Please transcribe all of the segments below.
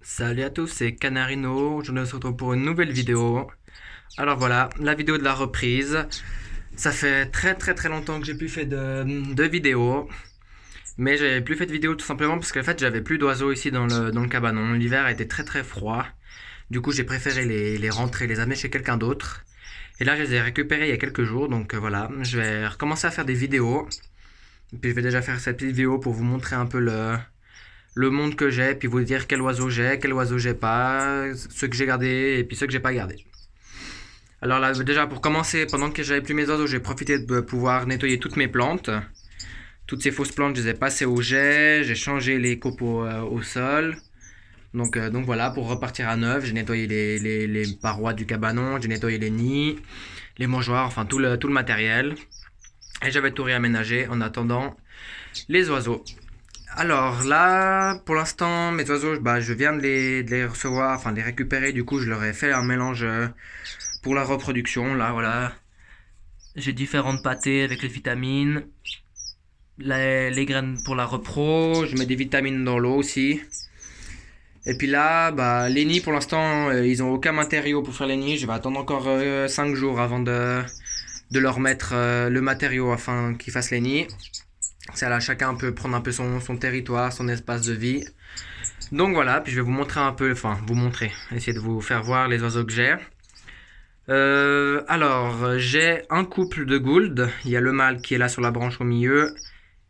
Salut à tous, c'est Canarino, je nous retrouve pour une nouvelle vidéo. Alors voilà, la vidéo de la reprise. Ça fait très longtemps que j'ai plus fait de vidéos. Mais j'avais plus fait de vidéos tout simplement parce qu'en fait j'avais plus d'oiseaux ici dans le cabanon. L'hiver a été très froid. Du coup j'ai préféré les rentrer, les amener chez quelqu'un d'autre. Et là je les ai récupérés il y a quelques jours, donc voilà, je vais recommencer à faire des vidéos. Et puis je vais déjà faire cette petite vidéo pour vous montrer un peu le monde que j'ai, puis vous dire quel oiseau j'ai pas, ceux que j'ai gardés et puis ceux que j'ai pas gardés. Alors là, déjà pour commencer, pendant que j'avais plus mes oiseaux, j'ai profité de pouvoir nettoyer toutes mes plantes. Toutes ces fausses plantes, je les ai passées au jet, j'ai changé les copeaux au sol. Donc voilà, pour repartir à neuf, j'ai nettoyé les parois du cabanon, j'ai nettoyé les nids, les mangeoires, enfin tout le matériel. Et j'avais tout réaménagé en attendant les oiseaux. Alors là, pour l'instant, mes oiseaux, je viens de les recevoir, enfin de les récupérer. Du coup, je leur ai fait un mélange pour la reproduction. Là, voilà, j'ai différentes pâtées avec les vitamines, les graines pour la repro. Je mets des vitamines dans l'eau aussi. Et puis là, les nids, pour l'instant, ils ont aucun matériau pour faire les nids. Je vais attendre encore 5 jours avant de leur mettre le matériau afin qu'ils fassent les nids. C'est là, chacun peut prendre un peu son territoire, son espace de vie. Donc voilà, puis je vais vous montrer un peu, enfin vous montrer, essayer de vous faire voir les oiseaux que j'ai. Alors, j'ai un couple de gould. Il y a le mâle qui est là sur la branche au milieu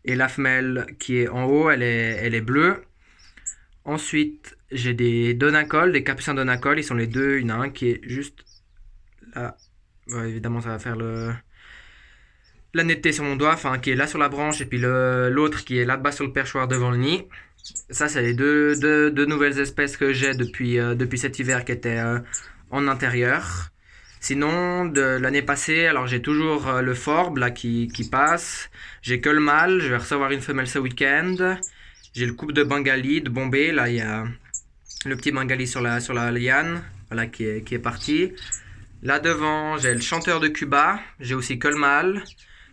et la femelle qui est en haut, elle est bleue. Ensuite, j'ai des donacoles, des capucins donacoles. Ils sont les deux, il y en a un qui est juste là. Ouais, évidemment, ça va faire la netteté sur mon doigt, enfin qui est là sur la branche, et puis l'autre qui est là-bas sur le perchoir devant le nid. Ça, c'est les deux nouvelles espèces que j'ai depuis cet hiver qui étaient en intérieur. Sinon, de l'année passée, alors j'ai toujours le forbe là qui passe. J'ai que le mâle, je vais recevoir une femelle ce week-end. J'ai le couple de Bengali, de Bombay, là il y a le petit Bengali sur la liane, voilà qui est parti. Là devant, j'ai le chanteur de Cuba, j'ai aussi que le mâle.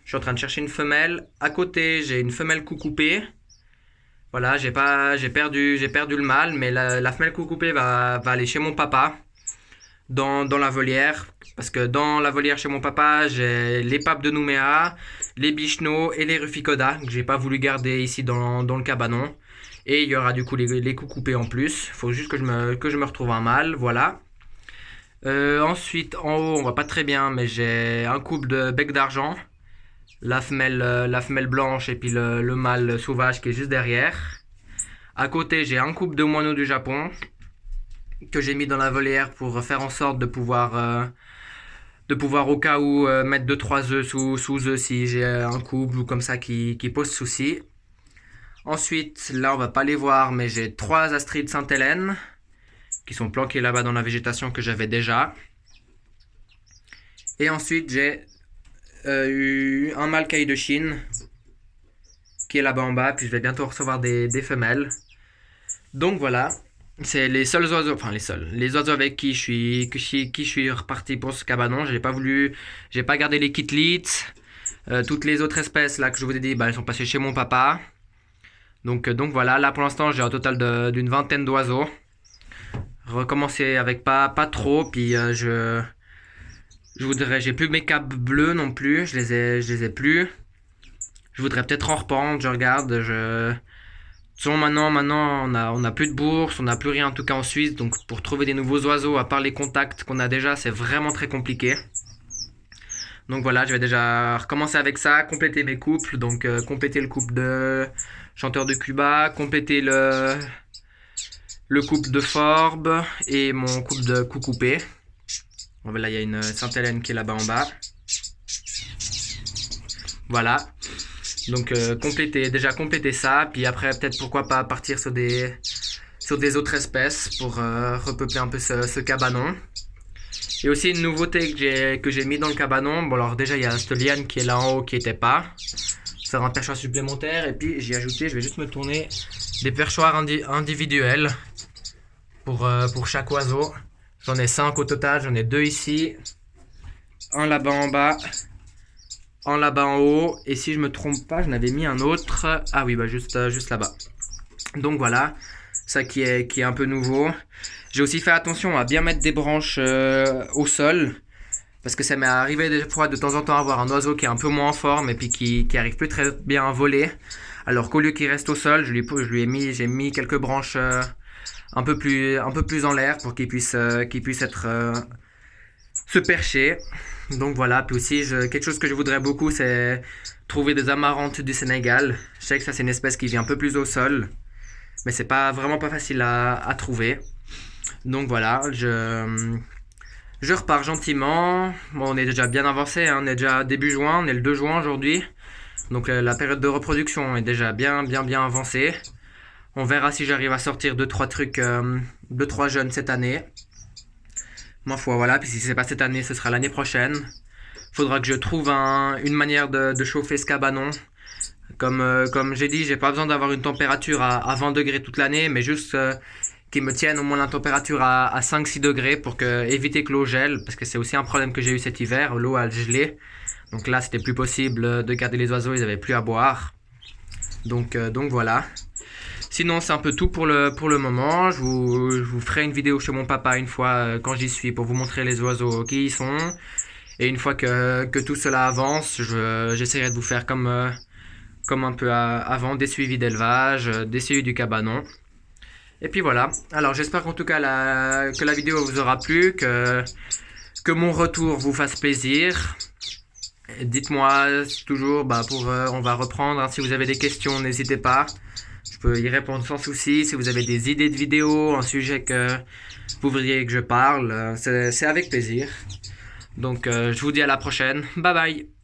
Je suis en train de chercher une femelle. À côté, j'ai une femelle coucoupée. Voilà, j'ai perdu le mâle, mais la femelle coucoupée va aller chez mon papa dans la volière. Parce que dans la volière chez mon papa, j'ai les papes de Nouméa, les bichenots et les ruficodas que j'ai pas voulu garder ici dans le cabanon. Et il y aura du coup les coucoupés en plus. Il faut juste que je me retrouve un mâle, voilà. Ensuite, en haut, on voit pas très bien, mais j'ai un couple de bec d'argent. La femelle blanche et puis le mâle sauvage qui est juste derrière. À côté, j'ai un couple de moineaux du Japon que j'ai mis dans la volière pour faire en sorte de pouvoir au cas où mettre 2-3 œufs sous œufs si j'ai un couple ou comme ça qui pose souci. Ensuite, là on va pas les voir, mais j'ai 3 astrides Sainte-Hélène qui sont planqués là-bas dans la végétation que j'avais déjà. Et ensuite, j'ai eu un mâle caille de Chine qui est là-bas en bas, puis je vais bientôt recevoir des femelles. Donc voilà, c'est les seuls oiseaux, enfin les oiseaux avec qui je suis reparti pour ce cabanon. J'ai pas gardé les kitlits. Toutes les autres espèces là que je vous ai dit, elles sont passées chez mon papa. Donc voilà, là pour l'instant j'ai un total d'une vingtaine d'oiseaux. Recommencer avec pas trop, puis je voudrais, j'ai plus mes capes bleues non plus, je les ai plus. Je voudrais peut-être en reprendre, je regarde, maintenant on a plus de bourse, on n'a plus rien en tout cas en Suisse, donc pour trouver des nouveaux oiseaux, à part les contacts qu'on a déjà, c'est vraiment très compliqué. Donc voilà, je vais déjà recommencer avec ça, compléter mes couples, donc compléter le couple de chanteur de Cuba, compléter le couple de Forbe et mon couple de Coucoupé. Bon, là, il y a une Sainte-Hélène qui est là-bas en bas. Voilà. Donc, compléter ça. Puis après, peut-être pourquoi pas partir sur des autres espèces pour repeupler un peu ce cabanon. Et aussi une nouveauté que j'ai mis dans le cabanon. Bon, alors déjà, il y a cette liane qui est là en haut qui n'était pas. Faire un perchoir supplémentaire. Et puis, j'ai ajouté, je vais juste me tourner, des perchoirs individuels pour chaque oiseau. J'en ai 5 au total, j'en ai 2 ici, un là-bas en bas, un là-bas en haut, et si je me trompe pas, j'en avais mis un autre, ah oui, juste là-bas. Donc voilà, Ça qui est un peu nouveau. J'ai aussi fait attention à bien mettre des branches au sol. Parce que ça m'est arrivé des fois de temps en temps avoir un oiseau qui est un peu moins en forme et puis qui arrive plus très bien à voler. Alors qu'au lieu qu'il reste au sol, j'ai mis quelques branches un peu plus en l'air pour qu'il puisse être se percher. Donc voilà, puis aussi quelque chose que je voudrais beaucoup, c'est trouver des amarantes du Sénégal. Je sais que ça c'est une espèce qui vit un peu plus au sol, mais c'est pas vraiment pas facile à trouver. Donc voilà, je repars gentiment. Bon, on est déjà bien avancé, hein. On est déjà début juin, on est le 2 juin aujourd'hui. Donc la période de reproduction est déjà bien avancée. On verra si j'arrive à sortir 2-3 jeunes cette année. Ma foi, voilà. Puis si c'est pas cette année, ce sera l'année prochaine. Faudra que je trouve une manière de chauffer ce cabanon. Comme j'ai dit, j'ai pas besoin d'avoir une température à 20 degrés toute l'année, mais juste qu'ils me tiennent au moins la température à 5-6 degrés pour éviter que l'eau gèle, parce que c'est aussi un problème que j'ai eu cet hiver, l'eau a gelé. Donc là, c'était plus possible de garder les oiseaux, ils avaient plus à boire. Donc voilà. Sinon, c'est un peu tout pour le moment. Je vous ferai une vidéo chez mon papa une fois quand j'y suis pour vous montrer les oiseaux qui y sont. Et une fois que tout cela avance, j'essaierai de vous faire comme un peu avant, des suivis d'élevage, des suivis du cabanon. Et puis voilà. Alors j'espère qu'en tout cas que la vidéo vous aura plu, que mon retour vous fasse plaisir. Dites-moi toujours, on va reprendre, hein. Si vous avez des questions, n'hésitez pas. Je peux y répondre sans souci. Si vous avez des idées de vidéos, un sujet que vous voudriez que je parle, c'est avec plaisir. Donc je vous dis à la prochaine. Bye bye.